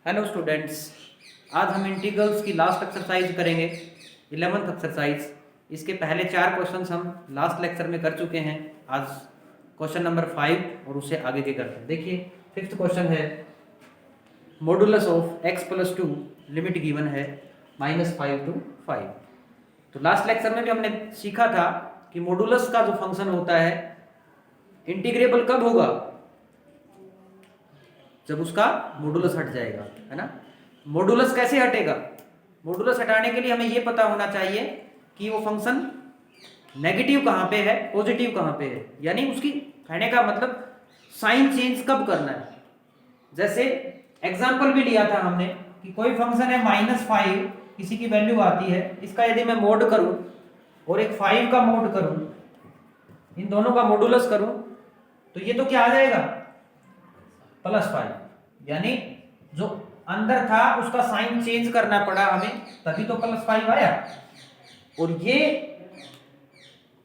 Hello students, आज हम integrals की लास्ट एक्सरसाइज करेंगे, 11th एक्सरसाइज। इसके पहले 4 क्वेश्चंस हम लास्ट लेक्चर में कर चुके हैं। आज क्वेश्चन नंबर 5 और उससे आगे के करते हैं। देखिए, 5th क्वेश्चन है modulus of x + 2, limit given है -5 to 5। तो लास्ट लेक्चर में भी हमने सीखा था कि मॉडुलस का जो फंक्शन होता है इंटीग्रेबल कब होगा, जब उसका मॉडुलस हट जाएगा, है ना। मॉडुलस कैसे हटेगा? मॉडुलस हटाने के लिए हमें यह पता होना चाहिए कि वो फंक्शन नेगेटिव कहां पे है, पॉजिटिव कहां पे है, यानी उसकी कहने का मतलब साइन चेंज कब करना है। जैसे एग्जांपल भी लिया था हमने कि कोई फंक्शन है -5, किसी की वैल्यू आती है, इसका यदि मैं मोड करूं और एक 5 का मोड करूं, इन दोनों का मॉडुलस करूं, तो ये तो क्या आ जाएगा, +5। यानी जो अंदर था उसका साइन चेंज करना पड़ा हमें, तभी तो +5 आया। और ये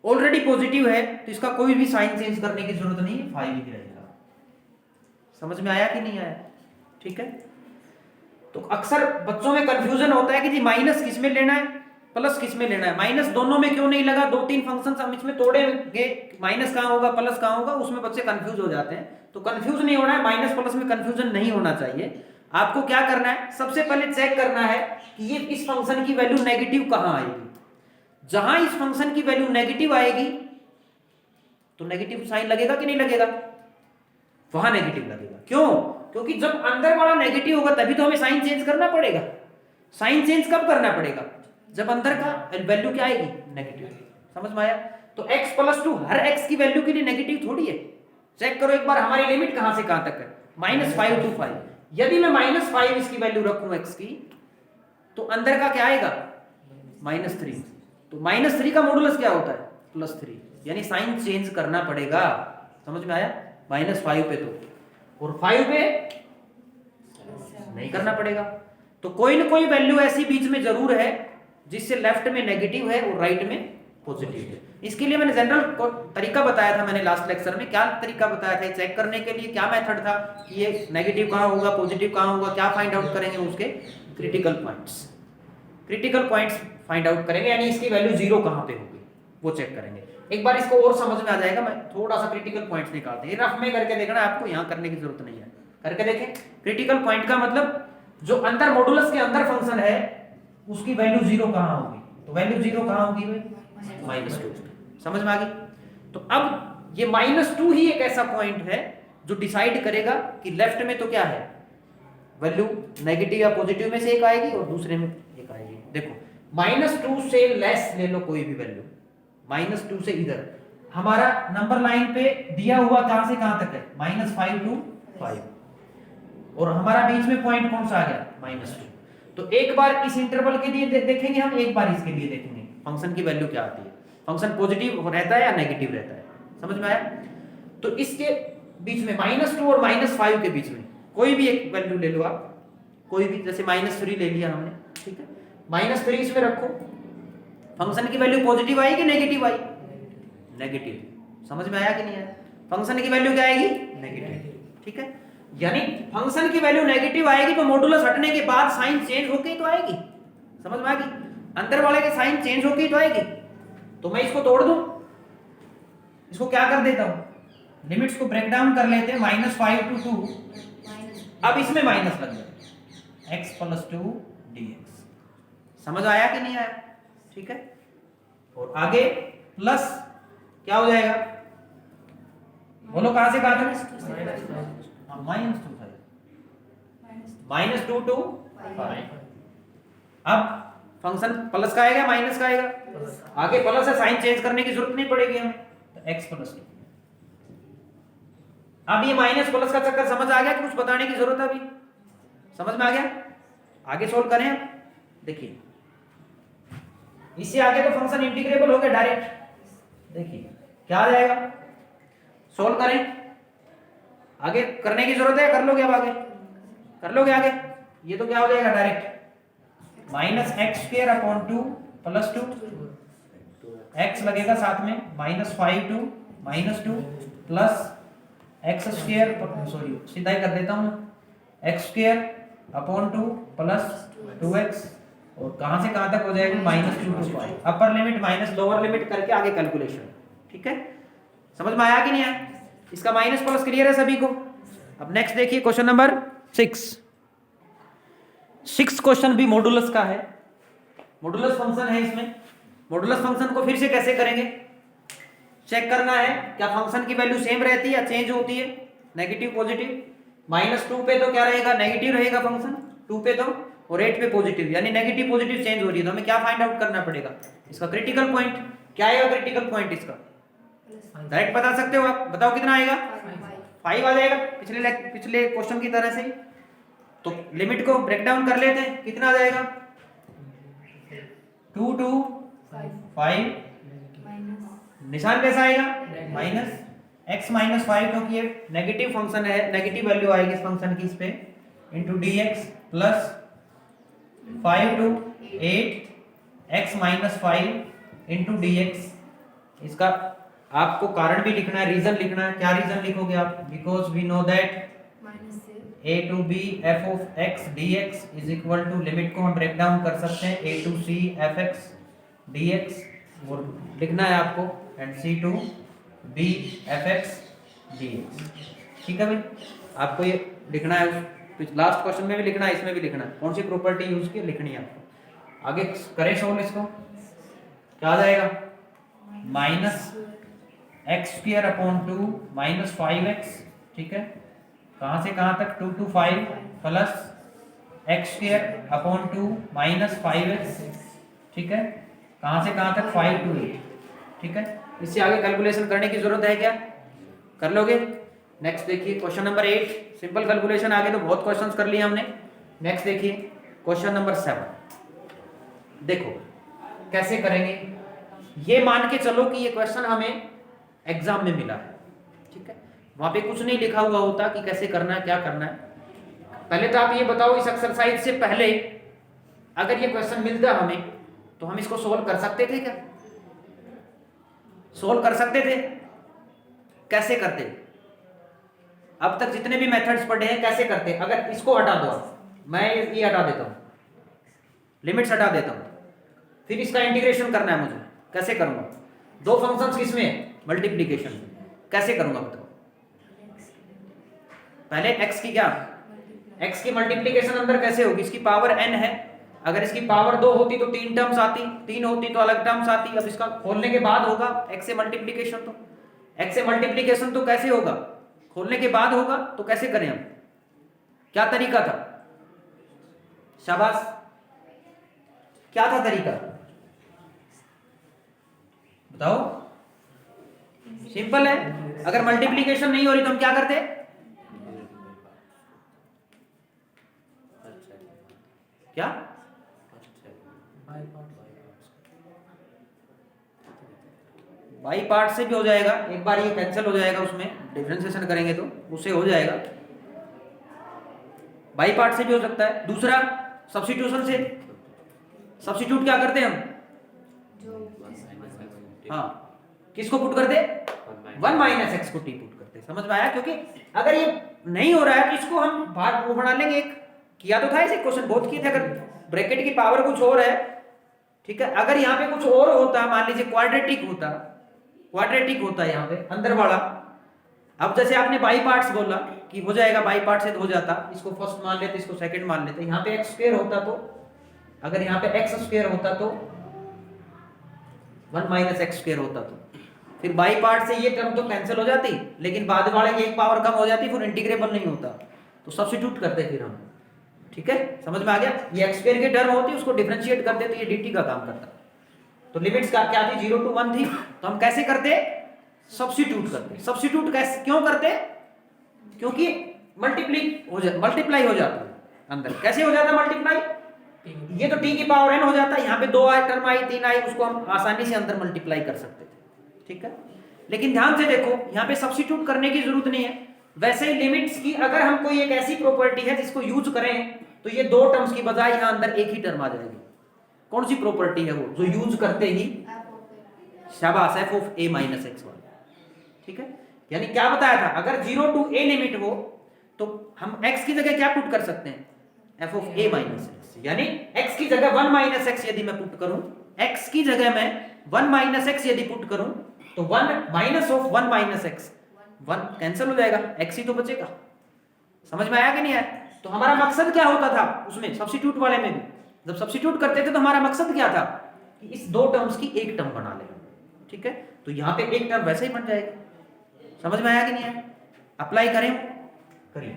ऑलरेडी पॉजिटिव है तो इसका कोई भी साइन चेंज करने की जरूरत नहीं है, 5 ही रहेगा। समझ में आया कि नहीं आया? ठीक है। तो अक्सर बच्चों में कंफ्यूजन होता है कि जी माइनस किस में लेना है, प्लस किस में लेना है। माइनस दोनों में क्यों नहीं लगा? 2-3 फंक्शन हम इसमें तोड़ेंगे, माइनस कहां होगा, प्लस कहां होगा, उसमें बच्चे कंफ्यूज हो जाते हैं। तो कंफ्यूज नहीं होना है, माइनस प्लस में कंफ्यूजन नहीं होना चाहिए। आपको क्या करना है, सबसे पहले चेक करना है कि ये इस फंक्शन की वैल्यू नेगेटिव कहां आएगी। जहां इस फंक्शन की वैल्यू नेगेटिव आएगी तो नेगेटिव साइन लगेगा कि नहीं लगेगा, वहां नेगेटिव लगेगा। क्यों? क्योंकि जब अंदर वाला नेगेटिव होगा तभी तो हमें साइन चेंज करना पड़ेगा। साइन चेंज कब करना पड़ेगा? जब अंदर का वैल्यू क्या आएगी, नेगेटिव। समझ में आया? तो x + 2 हर x की वैल्यू के लिए नेगेटिव थोड़ी है। चेक करो एक बार हमारी लिमिट कहां से कहां तक है, -5 to 5। यदि मैं -5 इसकी वैल्यू रखूं x की, तो अंदर का क्या आएगा, -3। तो -3 का मॉडुलस क्या होता है, +3। यानी साइन चेंज करना पड़ेगा। समझ में आया? -5 पे तो, और 5 पे नहीं करना पड़ेगा। तो कोई ना कोई वैल्यू ऐसी बीच में जरूर है जिससे लेफ्ट में नेगेटिव है और राइट में पॉजिटिव है। इसके लिए मैंने जनरल तरीका बताया था, मैंने लास्ट लेक्चर में क्या तरीका बताया था चेक करने के लिए, क्या मेथड था कि ये नेगेटिव कहां होगा, पॉजिटिव कहां होगा, क्या फाइंड आउट करेंगे, उसके critical points. Critical points find out करेंगे, यानी इसकी वैल्यू 0 कहां पे होगी वो चेक करेंगे। एक बार इसको और समझ में आ जाएगा, मैं थोड़ा सा क्रिटिकल पॉइंट्स निकालते हैं, रफ में करके देखना, आपको यहां करने की जरूरत नहीं है। करके देखें। क्रिटिकल पॉइंट का मतलब जो अंदर मॉडुलस के अंदर फंक्शन है उसकी वैल्यू 0 कहां होगी, तो वैल्यू 0 कहां होगी भाई, -2। समझ में आ गई? तो अब ये -2 ही एक ऐसा पॉइंट है जो डिसाइड करेगा कि लेफ्ट में तो क्या है, वैल्यू नेगेटिव या पॉजिटिव में से एक आएगी और दूसरे में एक आएगी। देखो, -2 से लेस ले लो कोई भी वैल्यू, -2 से इधर हमारा नंबर लाइन पे दिया हुआ कहां से कहां तक है, -5 to 5, और हमारा बीच में पॉइंट कौन सा आ गया, -2। तो एक बार इस इंटरवल के लिए देखेंगे हम, एक बार इसके लिए देखेंगे फंक्शन की वैल्यू क्या आती है, फंक्शन पॉजिटिव रहता है या नेगेटिव रहता है। समझ में आया? तो इसके बीच में -2 और -5 के बीच में कोई भी एक वैल्यू ले लो आप, कोई भी, जैसे -3 ले लिया हमने, ठीक है। -3 इसमें रखो, फंक्शन की वैल्यू पॉजिटिव आई कि नेगेटिव आई, नेगेटिव। समझ में आया कि नहीं आया? फंक्शन की वैल्यू क्या आएगी, नेगेटिव। ठीक है, यानी फंक्शन की वैल्यू नेगेटिव आएगी तो मॉडुलस हटने के बाद साइन चेंज होके तो आएगी। समझ में आ गई? अंदर वाले के साइन चेंज होके तो आएगी। तो मैं इसको तोड़ दूं, इसको क्या कर देता हूं, लिमिट्स को ब्रेक डाउन कर लेते हैं, -5 to 2, अब इसमें माइनस लग जाए, x + 2 dx। समझ आया कि नहीं आया? ठीक है। और आगे प्लस क्या हो जाएगा, बोलो कहां से कहां तक, -2 to 5। अब फंक्शन प्लस का आएगा माइनस का आएगा, आगे प्लस है, साइन चेंज करने की जरूरत नहीं पड़ेगी हमें, तो x + 2। अब ये माइनस प्लस का चक्कर समझ आ गया कि कुछ बताने की जरूरत है अभी, समझ में आ गया? आगे सोल्व करें। देखिए, इससे आगे तो फंक्शन इंटीग्रेबल हो गया डायरेक्ट। देखिए क्या आ जाएगा, सोल्व करें। आगे करने की जरूरत है, कर लोगे अब, आगे कर लोगे आगे। ये तो क्या हो जाएगा डायरेक्ट, -x² + 2 x लगेगा साथ में, -5 to -2 प्लस x² सॉरी सीधा ही कर देता हूं, x² अपॉन 2 प्लस 2x और कहां से कहां तक हो जाएगी -2 to 5, upper limit minus lower limit करके आगे कैलकुलेशन। ठीक है, समझ में आया कि नहीं आया? इसका माइनस प्लस क्लियर है सभी को? अब नेक्स्ट देखिए क्वेश्चन नंबर 6 क्वेश्चन भी मॉडुलस का है, मॉडुलस फंक्शन है इसमें। मॉडुलस फंक्शन को फिर से कैसे करेंगे, चेक करना है क्या फंक्शन की वैल्यू सेम रहती है या चेंज होती है, नेगेटिव पॉजिटिव। -2 पे तो क्या रहेगा, नेगेटिव रहेगा फंक्शन, 2 पे तो, और 8 पे पॉजिटिव, यानी नेगेटिव पॉजिटिव चेंज हो रही है। तो हमें क्या फाइंड आउट करना पड़ेगा, इसका क्रिटिकल पॉइंट। क्या आएगा क्रिटिकल पॉइंट इसका, डायरेक्ट बता सकते हो आप, बताओ कितना आएगा, 5 आ जाएगा, पिछले क्वेश्चन की तरह से ही। तो लिमिट को ब्रेक डाउन कर लेते हैं, कितना आ जाएगा, 2 to 5, निशान कैसा आएगा, माइनस x माइनस 5, क्योंकि ये नेगेटिव फंक्शन है, नेगेटिव वैल्यू आएगी इस फंक्शन की इस पे, into dx plus 5 to 8 x minus 5 into dx। इसका आपको कारण भी लिखना है, रीजन लिखना है। क्या रीजन लिखोगे आप, because we know that a to b f of x dx is equal to, limit को हम ब्रेक डाउन कर सकते हैं, a to c f x dx, और लिखना है आपको and c to b f x dx। ठीक है भाई, आपको ये लिखना है, लास्ट क्वेश्चन में भी लिखना है, इसमें भी लिखना है, कौन सी प्रॉपर्टी यूज की लिखनी है आपको। आगे करें सोल्व इसको, क्या आ जाएगा, minus x square upon 2 minus 5x। ठीक है, कहां से कहां तक, 2 to 5 plus x square upon 2 minus 5x। ठीक है, कहां से कहां तक, 5 to 8। ठीक है, इससे आगे कैलकुलेशन करने की जरूरत है क्या, कर लोगे। नेक्स्ट देखिए क्वेश्चन नंबर 8, सिंपल कैलकुलेशन, आगे तो बहुत क्वेश्चंस कर लिए हमने। नेक्स्ट देखिए क्वेश्चन नंबर 7, देखो कैसे करेंगे। ये मान के चलो कि ये क्वेश्चन हमें एग्जाम में मिला है, ठीक है, वहां पे कुछ नहीं लिखा हुआ होता कि कैसे करना है, क्या करना है। पहले तो आप ये बताओ, इस एक्सरसाइज से पहले अगर ये क्वेश्चन मिलता हमें तो हम इसको सोल्व कर सकते थे क्या, सोल्व कर सकते थे, कैसे करते, अब तक जितने भी मेथड्स पढ़े हैं कैसे करते। अगर इसको हटा दो, मैं ये हटा देता हूं, लिमिट्स हटा देता हूं, फिर इसका इंटीग्रेशन करना है मुझे, कैसे करूंगा, दो फंक्शंस किसमें, मल्टीप्लिकेशन, कैसे करूंगा बताओ। पहले x की क्या, x की मल्टीप्लिकेशन अंदर कैसे होगी, इसकी पावर n है, अगर इसकी पावर 2 होती तो 3 टर्म्स आती, 3 होती तो अलग टर्म्स आती। अब इसका खोलने के बाद होगा x से मल्टीप्लिकेशन, तो x से मल्टीप्लिकेशन तो कैसे होगा, खोलने के बाद होगा, तो कैसे करें हम, क्या तरीका था, शाबाश, क्या था तरीका बताओ। सिंपल है, अगर मल्टीप्लिकेशन नहीं हो रही तो हम क्या करते, क्या बाई पार्ट से भी हो जाएगा, एक बार ये कैंसिल हो जाएगा, उसमें डिफरेंशिएशन करेंगे तो उससे हो जाएगा, बाई पार्ट से भी हो सकता है। दूसरा सब्स्टिट्यूशन से, सब्स्टिट्यूट क्या करते हैं हम, हाँ किसको पुट करते, 1 माइनस एक्स को टी पुट करते, समझ में आया। क्योंकि अगर ये नहीं हो रहा है तो इसको हम बाहर वो बना लेंगे, एक किया तो था ऐसे क्वेश्चन बहुत किए थे, अगर ब्रैकेट की पावर कुछ और है, ठीक है, अगर यहाँ पे कुछ और होता, मान लीजिए क्वाड्रेटिक होता है यहाँ पे अंदर वाला। अब जैसे आपने बाई पार्ट्स बोला कि हो जाएगा, बाई पार्ट से तो हो जाता, इसको फर्स्ट मान लेते, इसको सेकंड मान लेते, यहाँ पे एक्स स्क्वायर होता तो, अगर यहाँ पे एक्स स्क्वायर होता तो 1 माइनस एक्स स्क्वायर होता तो, फिर बाई पार्ट से ये टर्म तो कैंसिल हो जाती, लेकिन बाद वाले की एक पावर कम हो जाती, फिर इंटीग्रेबल नहीं होता, तो सब्स्टिट्यूट करते फिर हम। ठीक है, समझ में आ गया, ये एक्स स्क्वायर की टर्म होती, उसको डिफरेंशिएट करते तो ये dt का काम करता। तो लिमिट्स का क्या थी, 0 to 1 थी, तो हम कैसे करते, सब्स्टिट्यूट करते। सब्स्टिट्यूट कैसे क्यों करते, क्योंकि मल्टीप्लाई हो जाता है अंदर, कैसे हो जाता है मल्टीप्लाई, ये तो t की पावर n हो जाता है, यहाँ पे 2 आई टर्म आई 3 आई, उसको हम आसानी से अंदर मल्टीप्लाई कर सकते थे। ठीक है, लेकिन ध्यान से देखो, यहाँ पे सब्स्टिट्यूट करने की जरूरत नहीं है। वैसे ही लिमिट्स की अगर हम कोई एक ऐसी प्रॉपर्टी है जिसको यूज करें तो ये 2 टर्म्स की बजाय यहाँ अंदर एक ही टर्म आ जाएगी। कौन सी प्रॉपर्टी है वो, जो यूज करते ही, शाबाश, f of a minus x वाला। ठीक है, यानी क्या बताया था, अगर 0 to a लिमिट हो तो हम x की जगह क्या पुट कर सकते हैं, F of A minus x, यानी एक्स की जगह 1 माइनस एक्स यदि मैं पुट करूं, एक्स की जगह मैं 1 माइनस एक्स यदि पुट करूं, तो 1 minus of 1 minus x, 1 cancel हो जाएगा, एक्स ही तो बचेगा। समझ में आया कि नहीं आया? तो हमारा मकसद क्या होता था उसमें, सब्स्टिट्यूट वाले में भी जब सब्स्टिट्यूट करते थे तो हमारा मकसद क्या था कि इस दो टर्म्स की एक टर्म बना ले, ठीक है? तो यहाँ पे एक टर्म वैसे ही बन जाएगी। समझ में आया कि नहीं आया? अप्लाई करें, करिए।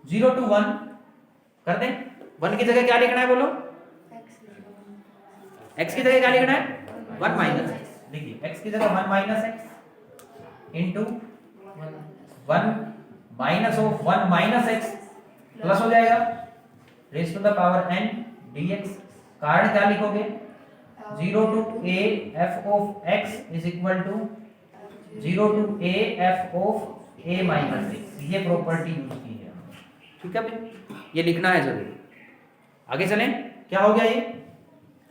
0 to 1 कर दें। 1 की जगह क्या लिखना है बोलो? x की जगह क्या लिखना है? 1 माइनस एक्स। देखिए x की जगह 1 minus x into 1 minus of 1 minus x plus हो जाएगा raise to the power n dx। कारण क्या लिखोगे? 0 to a f of x is equal to 0 to a f of a minus x। ये property use की है, ठीक है भाई, ये लिखना है जरूर। आगे चलें, क्या हो गया ये?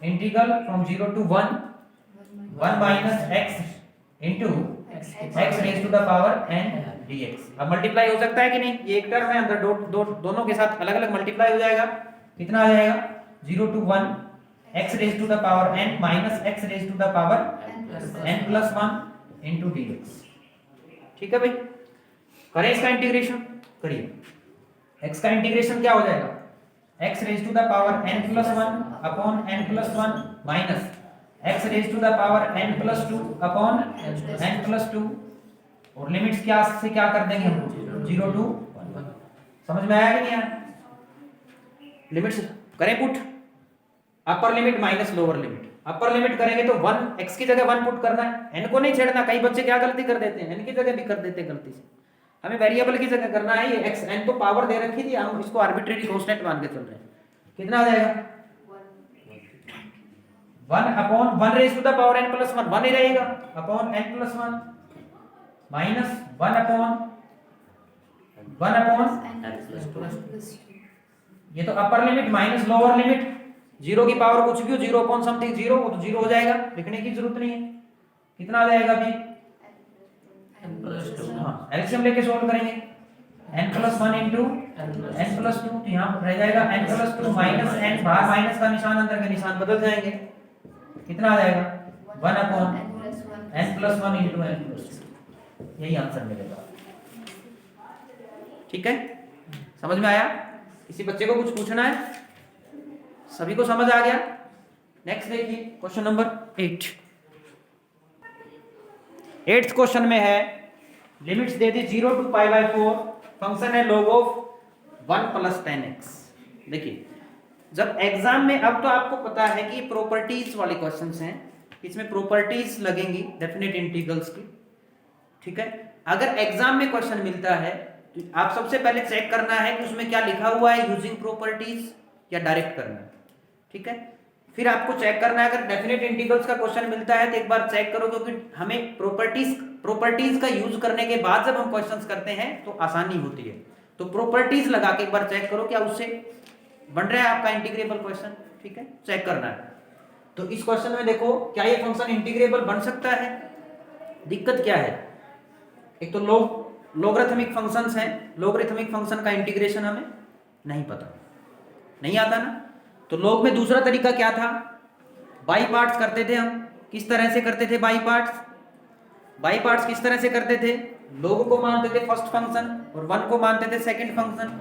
Integral from 0 to 1 minus x into x raise to the power n dx। अब मल्टीप्लाई हो सकता है कि नहीं? ये एक टर्म है, अंदर दोनों के साथ अलग अलग मल्टीप्लाई हो जाएगा। कितना आ जाएगा? 0 to 1 x raise to the power n minus x raise to the power n plus 1 into dx। ठीक है भाई, करें इसका इंटीग्रेशन, करिए। x का इंटीग्रेशन क्या हो जाएगा? x raise to the power n plus 1 upon n plus 1 minus x raise to the power n plus 2 upon n plus 2, और लिमिट्स क्या से क्या कर देंगे हम? 0 to 1। समझ में आया कि नहीं आया? लिमिट्स करें पुट, अपर limit minus lower limit. Upper limit करेंगे तो 1 x की जगह 1 पुट करना है, n को नहीं छेड़ना। कई बच्चे क्या गलती कर देते हैं, n की जगह भी कर देते हैं गलती से। हमें वेरिएबल की जगह करना है, ये x n तो पावर दे रखी थी, हम इसको आर्बिट्रेरी कांस्टेंट मान के चल रहे हैं। कितना आ जाएगा? 1 upon 1 raise to the power n plus 1, 1 ही रहेगा upon n plus 1 minus 1 upon n plus 2। ये तो upper limit minus lower limit, 0 की पावर कुछ भी हो, 0 अपॉन समथिंग 0, वो तो 0 हो जाएगा, लिखने की जरूरत नहीं है। कितना आ जाएगा अभी? n plus 2। हाँ, एलसीएम लेके सॉल्व करेंगे। n plus 1 into n plus 2, तो यहाँ रह जाएगा n प्लस 2 माइनस n, बाहर माइनस का निशान अंदर के निशान बदल जाएंगे। कितना आ जाएगा? 1 upon n plus 1 into n plus 2, यही आंसर मिलेगा। ठीक है, समझ में आया? किसी बच्चे को कुछ पूछना है? सभी को समझ आ गया? नेक्स्ट देखिए क्वेश्चन नंबर 8। 8th क्वेश्चन में है, लिमिट्स दे दी 0 to π/4, फंक्शन है log ऑफ 1 प्लस 10x। देखिए जब एग्जाम में, अब तो आपको पता है कि प्रॉपर्टीज वाले क्वेश्चंस हैं, इसमें प्रॉपर्टीज लगेंगी डेफिनेट इंटीग्रल्स की। ठीक है, अगर एग्जाम में क्वेश्चन मिलता है तो आप सबसे पहले चेक करना है कि उसमें क्या लिखा हुआ है, यूजिंग प्रॉपर्टीज या डायरेक्ट करना है। ठीक है, फिर आपको चेक करना है, अगर डेफिनेट इंटीग्रल्स का क्वेश्चन मिलता है तो एक बार चेक करो, क्योंकि हमें प्रॉपर्टीज का यूज करने के बाद जब हम क्वेश्चंस करते हैं तो आसानी होती है। तो प्रॉपर्टीज लगा के एक बार चेक करो क्या उससे बन रहा है आपका इंटीग्रेबल क्वेश्चन। ठीक है, चेक करना है। तो इस क्वेश्चन में देखो, क्या ये फंक्शन इंटीग्रेबल बन सकता है? दिक्कत क्या है? एक तो लोगरिथमिक फंक्शंस हैं, लोगरिथमिक फंक्शन का इंटीग्रेशन हमें नहीं पता, नहीं आता ना। तो लोग में दूसरा तरीका क्या था? बाई पार्ट्स करते थे हम। किस तरह से करते थे बाई पार्ट्स? बाई पार्ट्स किस तरह से करते थे? लोग को मानते थे फर्स्ट फंक्शन और 1 को मानते थे सेकंड फंक्शन।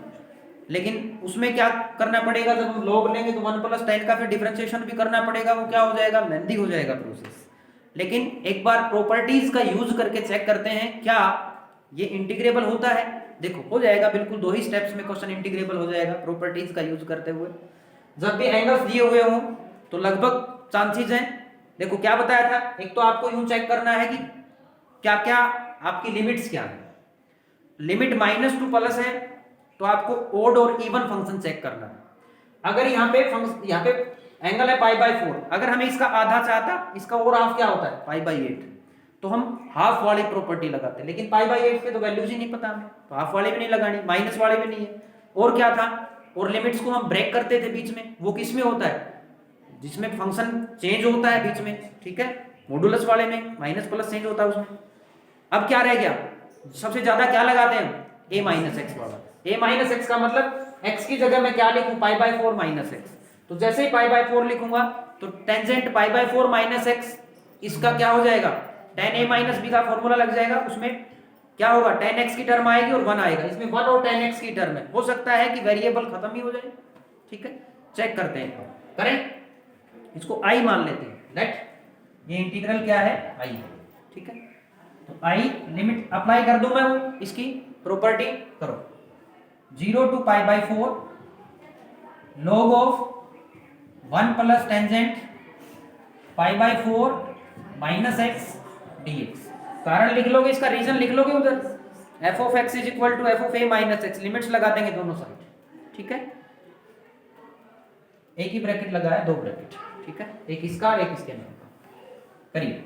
लेकिन उसमें क्या करना पड़ेगा, जब हम लोग लेंगे तो 1 प्लस 10 का फिर डिफरेंशिएशन भी करना पड़ेगा, वो क्या हो जाएगा, लेंथी हो जाएगा प्रोसेस। लेकिन एक बार प्रॉपर्टीज का यूज करके चेक करते हैं क्या ये इंटीग्रेबल होता है। देखो हो जाएगा, बिल्कुल 2 ही स्टेप्स में क्वेश्चन इंटीग्रेबल हो जाएगा प्रॉपर्टीज का यूज करते हुए। जब भी एंगल्स दिए हुए हों तो लगभग चांसेस हैं। देखो क्या बताया था, एक तो आपको यूं चेक करना है कि क्या क्या आपकी लिमिट्स क्या है। लिमिट -2 प्लस है तो आपको ओड और इवन फंक्शन चेक करना है। अगर यहाँ पे एंगल है π/4, अगर हमें इसका आधा चाहता, इसका और हाफ क्या होता है π/8, तो हम हाफ वाली प्रॉपर्टी लगाते हैं। लेकिन π/8 के तो वैल्यूज ही नहीं पता हमें, तो हाफ वाली भी नहीं लगानी, माइनस वाली भी नहीं है। और क्या था, और लिमिट्स को हम ब्रेक करते थे बीच में, वो किस में होता है, जिसमें फंक्शन चेंज होता है बीच में। ठीक है, मॉडुलस वाले में माइनस प्लस चेंज होता है उसमें। अब क्या रह गया, सबसे ज्यादा क्या लगाते हैं, a माइनस एक्स वाला। a माइनस एक्स का मतलब x की जगह मैं क्या लिखूं, पाई बाय 4 माइनस एक्स। तो जैसे ही पाई बाय 4 लिखूंगा तो tangent pi by 4 minus x, इसका क्या हो जाएगा, tan a माइनस b का फॉर्मूला लग जाएगा, उसमें क्या होगा, tan x की टर्म आएगी और 1 आएगा, इसमें 1 और tan x की टर्म है। हो सकता है कि वेरिएबल खत्म ही हो जाए। ठीक है, चेक करते हैं, करें, इसको i मान लेते हैं, लेट ये इंटीग्रल क्या है, i। ठीक है, तो i लिमिट अप्लाई कर दूं मैं, वो इसकी प्रॉपर्टी करो, 0 to pi by 4 log of 1 plus tangent pi by 4 minus x dx। कारण लिख लोगे, इसका रीजन लिख लोगे उधर, f of x is equal to f of a minus x, limits लगा देंगे दोनों साइड। ठीक है, एक ही ब्रैकेट लगाया, दो ब्रैकेट। ठीक है, एक इसका एक इसके नाम का, करिए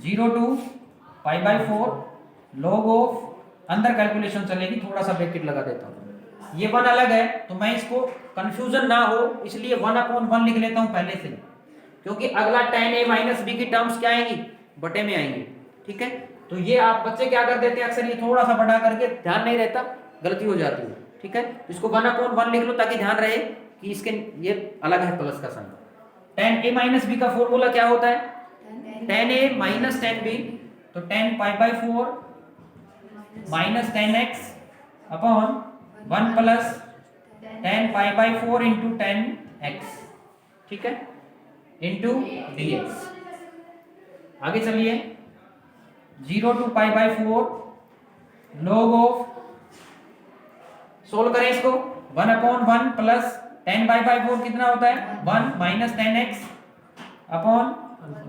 0 to pi by 4 log of, अंदर कैलकुलेशन चलेगी, थोड़ा सा ब्रैकेट लगा देता हूं, ये 1 अलग है तो मैं इसको कंफ्यूजन ना हो इसलिए 1/1 लिख लेता हूं पहले से, क्योंकि अगला tan a माइनस b की टर्म्स क्या आएंगी, बटे में आएंगी। ठीक है, तो ये आप बच्चे क्या कर देते हैं अक्सर, ये थोड़ा सा बढ़ा करके, ध्यान नहीं रहता, गलती हो जाती है। ठीक है, इसको 1/1 लिख लो ताकि ध्यान रहे कि इसके ये अलग है प्लस का sign. tan a minus b का फॉर्मूला क्या होता है, tan a minus tan b, तो tan pi by 4 minus tan x upon 1 plus tan pi by 4 into tan x। ठीक है, इंटू dx। आगे चलिए, 0 to pi by 4 log of, solve करें इसको, 1/1 प्लस tan पाई बाय 4 कितना होता है, 1 minus tan x upon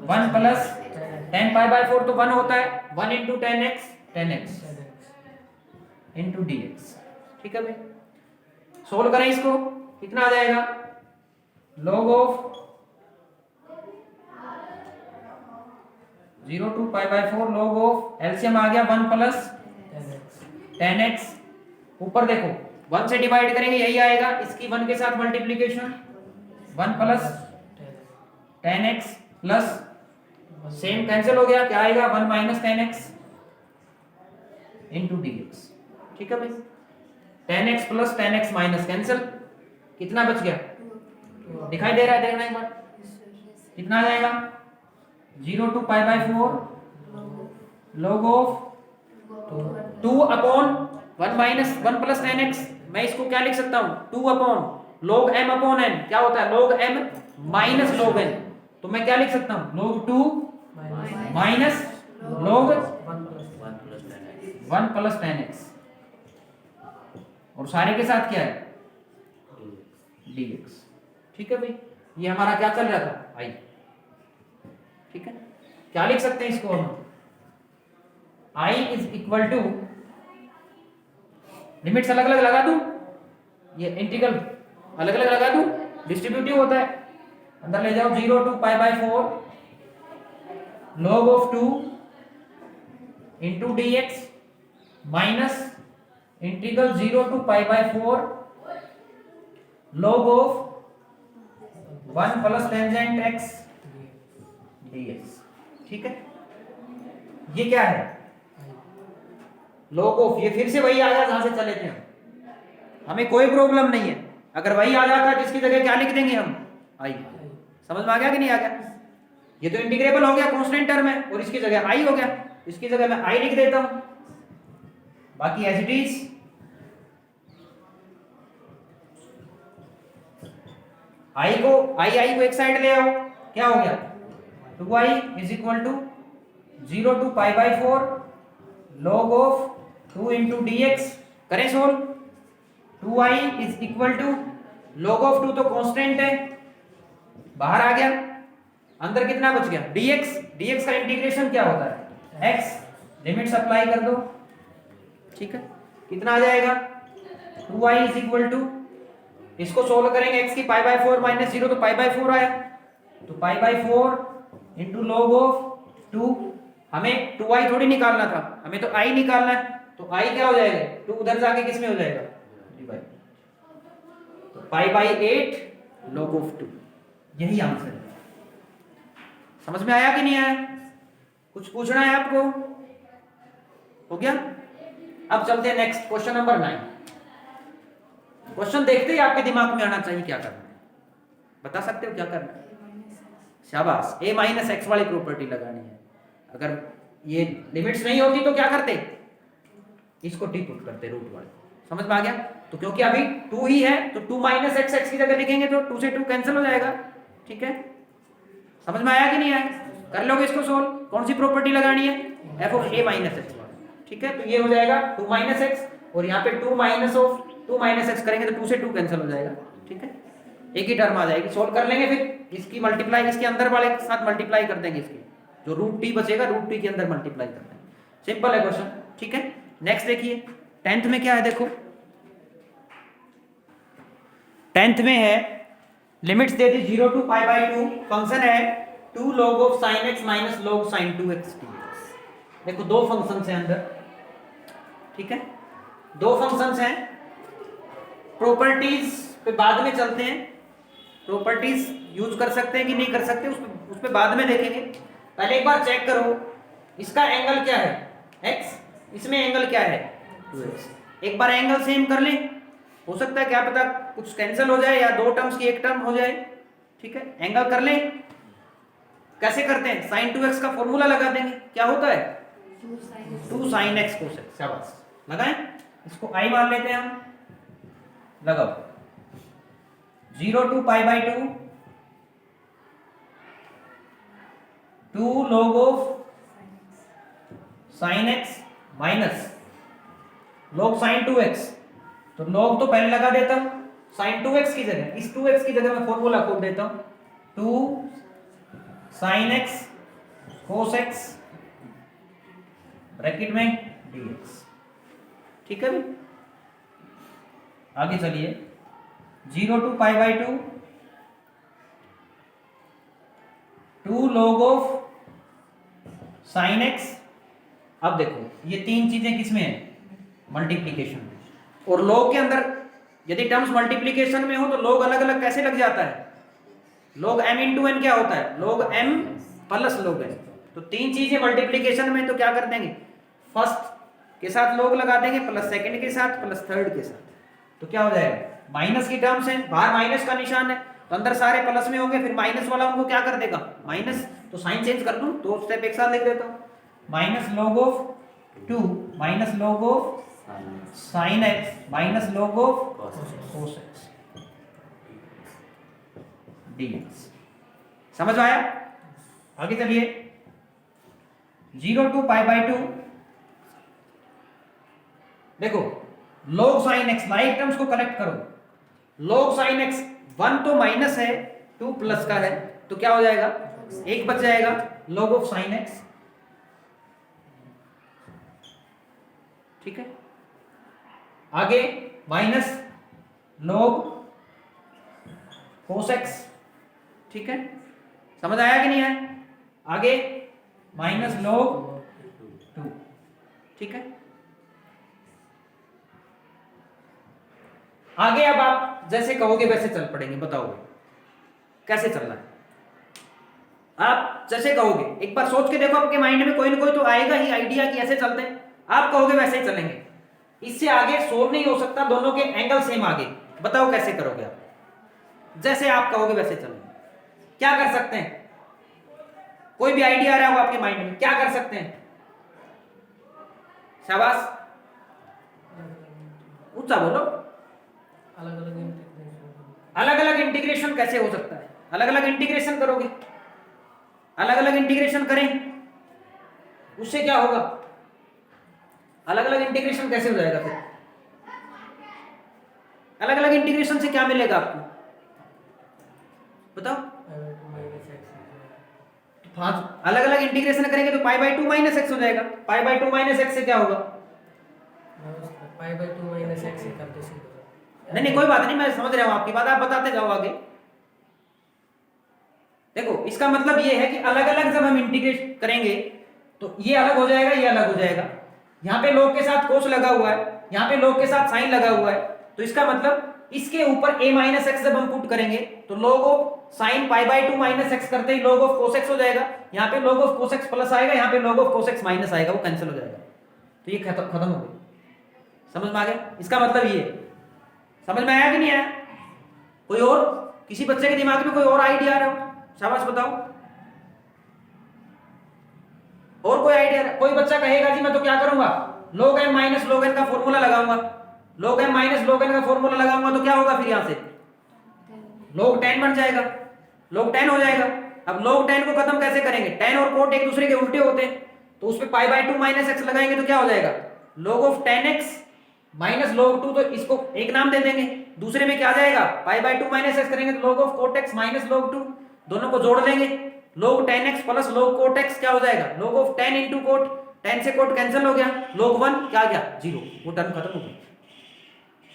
1 plus tan pi by 4 तो 1 होता है, 1 into tan x into dx। ठीक है भाई, सोल्व करें इसको, कितना आ जाएगा, log of 0 to pi by 4 log of, LCM आ गया 1 प्लस tan x, ऊपर देखो 1 से डिवाइड करेंगे यही आएगा, इसकी 1 के साथ multiplication, 1 plus tan x plus same cancel हो गया, क्या आएगा, 1 minus tan x into dx। ठीक है भाई, tan x plus tan x minus cancel, कितना बच गया, दिखाई दे रहा है, देखना एक बार, कितना आ जाएगा, 0 to pi by 4 log of 2 upon 1 minus 1 plus tan x, मैं इसको क्या लिख सकता हूं, 2 upon log m upon n, क्या होता है log m minus log n, तो मैं क्या लिख सकता हूं, log 2 minus log 1 plus tan x, और सारे के साथ क्या है, dx। ठीक है भाई, ये हमारा क्या चल रहा था, i। ठीक है, क्या लिख सकते हैं इसको हम, i is equal to, limits अलग अलग लगा दूं, ये इंटीग्रल अलग अलग लगा दूं, डिस्ट्रीब्यूटिव होता है, अंदर ले जाओ, 0 to pi by 4 log of 2 into dx minus integral 0 to pi by 4 log of 1 plus tangent x dx। ठीक है, ये क्या है, log ऑफ, ये फिर से वही आ गया जहां से चले थे हम, हमें कोई प्रॉब्लम नहीं है, अगर वही आ जाता है जिसकी जगह क्या लिख देंगे हम, i। समझ में आ गया कि नहीं आ गया, ये तो इंटीग्रेबल हो गया, कांस्टेंट टर्म है, और इसकी जगह i हो गया, इसकी जगह मैं i लिख देता हूं, बाकी एज इट इज। i को एक साइड ले आओ, क्या हो गया, 2i is equal to 0 to pi by 4 log of 2 into dx, करें solve, 2i is equal to log of 2 तो कांस्टेंट है, बाहर आ गया, अंदर कितना बच गया, dx का इंटीग्रेशन क्या होता है, x, लिमिट्स अप्लाई कर दो। ठीक है, कितना आ जाएगा, 2i इज इक्वल टू, इसको सोल्व करेंगे, x की पाई बाय 4 माइनस 0 तो पाई बाय 4 आया, तो पाई बाय 4 इंटू log ऑफ 2, हमें 2i थोड़ी निकालना था, हमें तो i निकालना है, तो i क्या हो जाएगा, 2 उधर जाके किस में हो जाएगा, डिवाइड, तो पाई बाय 8 log ऑफ 2, यही आंसर है। समझ में आया कि नहीं आया, कुछ पूछना है आपको, हो गया, अब चलते हैं नेक्स्ट क्वेश्चन नंबर 9। क्वेश्चन देखते ही आपके दिमाग में आना चाहिए क्या करना है, बता सकते हो क्या करना है? शाबाश, a माइनस एक्स वाली प्रॉपर्टी लगानी है। अगर ये लिमिट्स नहीं होती तो क्या करते, इसको टी पुट करते रूट वाले। समझ में आ गया? तो क्योंकि अभी 2 ही है तो 2 माइनस एक्स एक्स की जगह लिखेंगे तो 2 से 2 कैंसिल हो जाएगा। ठीक है, समझ में आया कि नहीं आया? कर लोगे इसको सोल्व। कौन सी प्रॉपर्टी लगानी है? F of A minus x. ठीक है, तो ये हो जाएगा 2 माइनस एक्स और यहाँ पे 2 माइनस ऑफ 2 माइनस एक्स करेंगे तो 2 से 2 कैंसिल हो जाएगा। ठीक है, एक ही टर्म आ जाएगी। सोल्व कर लेंगे, फिर इसकी मल्टीप्लाई इसके अंदर वाले के साथ मल्टीप्लाई कर देंगे, इसके जो रूट टी बचेगा रूट टी के अंदर मल्टीप्लाई कर देंगे। सिंपल है क्वेश्चन। ठीक है, नेक्स्ट देखिए 10th में क्या है, देखो 10th में है लिमिट्स दे दी 0 टू पाई बाई 2, फंक्शन है 2 log of sine x minus log sine 2x dx। देखो दो फंक्शंस हैं अंदर। ठीक है, दो फंक्शंस हैं। प्रॉपर्टीज पे बाद में चलते हैं, प्रॉपर्टीज यूज कर सकते हैं कि नहीं कर सकते उस पे बाद में देखेंगे। पहले एक बार चेक करो इसका एंगल क्या है x, इसमें एंगल क्या है 2x। एक बार एंगल सेम कर लें, हो सकता है क्या पता कुछ कैंसिल हो जाए या दो टर्म्स की एक टर्म हो जाए। ठीक है, एंगल कर लें। कैसे करते हैं? साइन 2x का फॉर्मूला लगा देंगे, क्या होता है 2 साइन एक्स कोस एक्स। शाबाश, लगाएं। इसको i मान लेते हैं हम, लगाओ 0 to pi by 2 2 log of sine x minus log sine 2x। तो log तो पहले लगा देता हूं, साइन 2x की जगह, इस 2x की जगह मैं फॉर्मूला खोल देता हूं 2 sine x cos x bracket में dx। ठीक है, आगे चलिए 0 to pi by 2 2 log of sine x. अब देखो ये तीन चीजें किसमें है? मल्टीप्लीकेशन में। और log के अंदर यदि टर्म्स मल्टीप्लीकेशन में हो तो log अलग अलग कैसे लग जाता है? log m इंटू n क्या होता है? log m plus log n। तो तीन चीजें मल्टीप्लीकेशन में तो क्या कर देंगे, फर्स्ट के साथ log लगा देंगे प्लस सेकंड के साथ प्लस थर्ड के साथ। तो क्या हो जाएगा, माइनस की टर्म्स है, बाहर माइनस का निशान है तो अंदर सारे प्लस में होंगे, फिर माइनस वाला उनको क्या कर देगा माइनस। तो साइन चेंज कर दूं, दो स्टेप एक साथ लिख देता हूं, minus log of 2 minus log of sine x minus log of cos x dx। समझ में आया? आगे चलिए 0 टू पाई बाई 2 देखो log sine x, like terms को कलेक्ट करो। log साइन एक्स 1 तो माइनस है 2 प्लस का है तो क्या हो जाएगा, एक बच जाएगा log ऑफ साइन एक्स। ठीक है, आगे माइनस log कोस एक्स। ठीक है, समझ आया कि नहीं आया? आगे माइनस log 2। ठीक है, आगे अब आप जैसे कहोगे वैसे चल पड़ेंगे। बताओगे कैसे चलना है? आप जैसे कहोगे, एक बार सोच के देखो, आपके माइंड में कोई ना कोई तो आएगा ही आइडिया कि ऐसे चलते हैं। आप कहोगे वैसे ही चलेंगे, इससे आगे सोल्व नहीं हो सकता, दोनों के एंगल सेम आगे। बताओ कैसे करोगे आप? जैसे आप कहोगे वैसे चलेंगे। क्या कर सकते हैं? कोई भी आइडिया आ रहा हो आपके माइंड में, क्या कर सकते हैं? शाबाश, ऊंचा बोलो। अलग अलग इंटीग्रेशन कैसे हो सकता है? अलग अलग इंटीग्रेशन करोगे, अलग अलग इंटीग्रेशन करें उससे क्या होगा? अलग अलग इंटीग्रेशन कैसे हो जाएगा? फिर अलग अलग इंटीग्रेशन से क्या मिलेगा आपको बताओ? अलग अलग इंटीग्रेशन करेंगे तो पाई बाई 2 माइनस एक्स हो जाएगा। पाई बाई 2 माइनस एक्स से क्या होगा? पाई बाई 2 माइनस एक्स से कर दो। नहीं कोई बात नहीं, मैं समझ रहा हूं आपकी बात, आप बताते जाओ आगे। देखो इसका मतलब ये है कि अलग अलग जब हम इंटीग्रेट करेंगे तो ये अलग हो जाएगा, ये अलग हो जाएगा। यहाँ पे log के साथ कोस लगा हुआ है, यहाँ पे log के साथ साइन लगा हुआ है, तो इसका मतलब इसके ऊपर a माइनस एक्स जब हम पुट करेंगे तो log of sine pi by 2 minus x करते ही log ऑफ कोस एक्स हो जाएगा। यहाँ पे log of cos x plus आएगा, यहाँ पे log of cos x minus आएगा, वो कैंसिल हो जाएगा। तो ये खत्म हो गई। समझ में आ गया? इसका मतलब ये समझ में आया कि नहीं आया? कोई और किसी बच्चे के दिमाग में कोई और आइडिया आ रहा हो? शाबाश बताओ। और कोई आइडिया? कोई बच्चा कहेगा जी मैं तो क्या करूंगा, log m minus log n का फॉर्मूला लगाऊंगा। log m minus log n का फॉर्मूला लगाऊंगा तो क्या होगा फिर यहां से log 10 बन जाएगा, log 10 हो जाएगा। अब log 10 को खत्म कैसे करेंगे? 10 और कोट एक दूसरे के उल्टे होते हैं, तो उस पे पाई बाय 2 माइनस एक्स लगाएंगे तो क्या हो जाएगा log of 10x minus log 2। तो इसको एक नाम दे देंगे, दूसरे में क्या आ जाएगा पाई बाय 2 माइनस एक्स करेंगे तो log of cot x minus log 2, दोनों को जोड़ लेंगे log 10x plus log cot x क्या हो जाएगा log ऑफ 10 इंटू कोट, 10 से कोट कैंसिल हो गया, log 1 क्या आ गया 0, वो टर्म खत्म हो गया।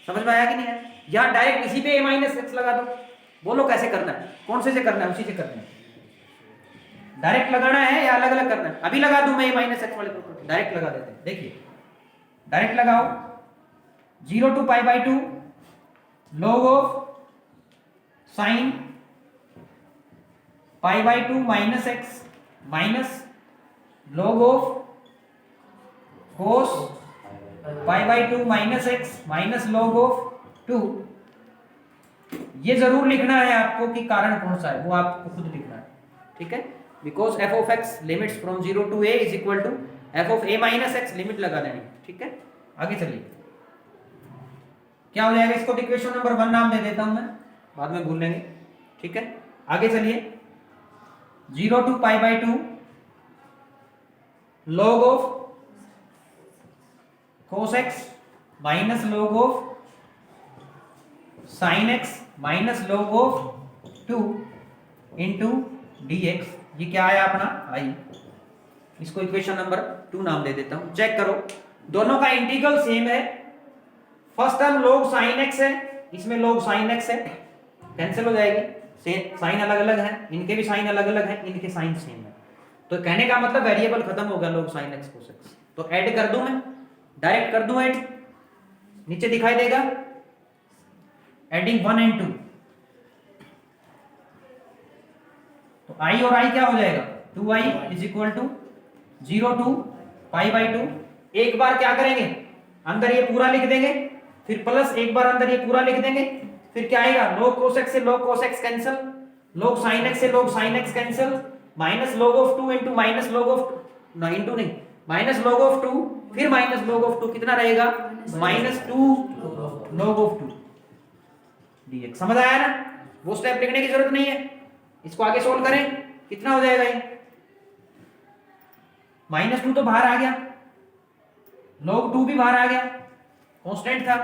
समझ में आया कि नहीं आया? यहाँ डायरेक्ट इसी पे a माइनस एक्स लगा दो। बोलो कैसे करना है, कौन से करना है? उसी से करना है। डायरेक्ट लगाना है या अलग अलग करना है? अभी लगा दूं मैं a माइनस एक्स वाले को, डायरेक्ट लगा देते हैं। देखिए डायरेक्ट लगाओ, 0 to pi by 2 log of sine pi by 2 minus x minus log of cos pi by 2 minus x minus log of 2। ये जरूर लिखना है आपको कि कारण कौन सा है, वो आपको खुद लिखना है, ठीक है? Because f of x limits from 0 to a is equal to f of a minus x, limit लगा देनी, ठीक है? आगे चलिए क्या हो जाएगा, इसको इक्वेशन नंबर 1 नाम दे देता हूं मैं, बाद में भूल लेंगे, ठीक है? आगे चलिए 0 to pi by 2 log of cos x minus log of sin x minus log of 2 into dx। ये क्या आया अपना i, इसको इक्वेशन नंबर 2 नाम दे देता हूं। चेक करो दोनों का इंटीग्रल सेम है, first term log sin x है, इसमें log sin x है, कैंसिल हो जाएगी, साइन अलग अलग है, इनके भी साइन अलग अलग है, इनके साइन सेम है, तो कहने का मतलब वेरिएबल खत्म हो गया log sin x cos x। तो ऐड कर दूं मैं, डायरेक्ट कर दूं ऐड, नीचे दिखाई देगा एडिंग 1 एंड 2, तो i और i क्या हो जाएगा 2i is equal to 0 to pi by 2। एक बार क्या करेंगे अंदर ये पूरा लिख देंगे, फिर प्लस एक बार अंदर ये पूरा लिख देंगे, फिर क्या आएगा log cos x से log cos x cancel, log sin x से log sin x cancel, minus log of 2 into minus log of ना इंटू नहीं माइनस log ऑफ 2 फिर माइनस log ऑफ 2 कितना रहेगा माइनस 2 log ऑफ 2 dx। समझ आया ना? वो स्टेप लिखने की जरूरत नहीं है, इसको आगे सोल्व करें, कितना हो जाएगा ये माइनस 2 तो बाहर आ गया, log 2 भी बाहर आ गया, कांस्टेंट था,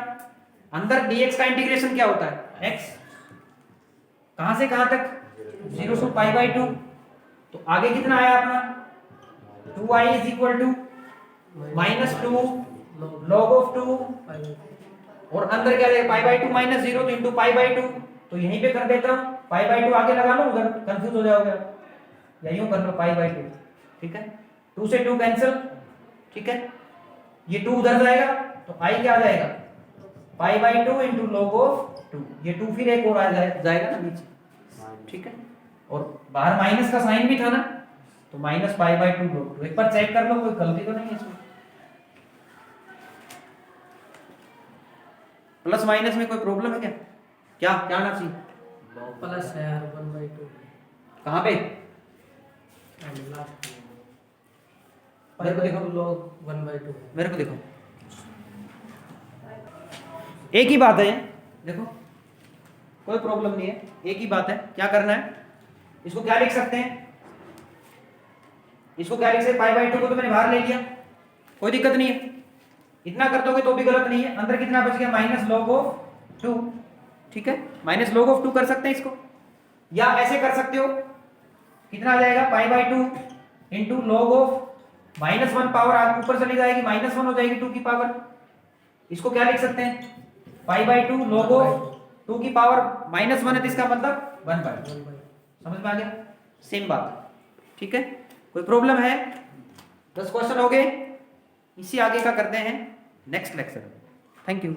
अंदर dx का इंटीग्रेशन क्या होता है x, कहां से कहां तक 0 टू पाई बाय 2, तो आगे कितना आया अपना 2i is equal to minus 2 log of 2 और अंदर क्या रहेगा पाई बाय 2 माइनस 0 तो इंटू पाई बाय 2, तो यहीं पे कर देता हूं, पाई बाय 2 आगे लगा लो, उधर कंफ्यूज हो जाओगे, या यूं कर लो पाई बाय 2, ठीक है? 2 से 2 कैंसिल, ठीक है? ये 2 उधर जाएगा तो i क्या आ जाएगा पाई बाय 2 इंटू log ऑफ 2, ये 2 फिर एक और आ जाएगा ना नीचे, ठीक है? और बाहर माइनस का साइन भी था ना, तो माइनस पाई बाय 2 log 2। एक बार चेक कर लो कोई गलती तो नहीं है इसमें, प्लस माइनस में कोई प्रॉब्लम है क्या? क्या क्या आना चाहिए प्लस है यार 1/2 कहां पे? लास्ट मेरे को देखो, log 1/2 मेरे को देखो, एक ही बात है, देखो कोई प्रॉब्लम नहीं है, एक ही बात है। क्या करना है, इसको क्या लिख सकते हैं, इसको क्या लिख सकते हैं, पाई बाय 2 को तो मैंने बाहर ले लिया, कोई दिक्कत नहीं है, इतना कर दोगे तो भी गलत नहीं है। अंदर कितना बच गया माइनस log ऑफ 2, ठीक है? माइनस log ऑफ 2 कर सकते हैं इसको, या ऐसे कर सकते हो, कितना आ जाएगा पाई by 2 into log of minus 1, power ऊपर चली जाएगी माइनस 1 हो जाएगी 2 की पावर, इसको क्या लिख सकते हैं पाई बाय 2 log ऑफ 2 की पावर माइनस 1 है, तो इसका मतलब 1/2। समझ में आ गया? सेम बात, ठीक है? कोई प्रॉब्लम है? 10 क्वेश्चन हो गए, इसी आगे का करते हैं नेक्स्ट लेक्चर। Thank you.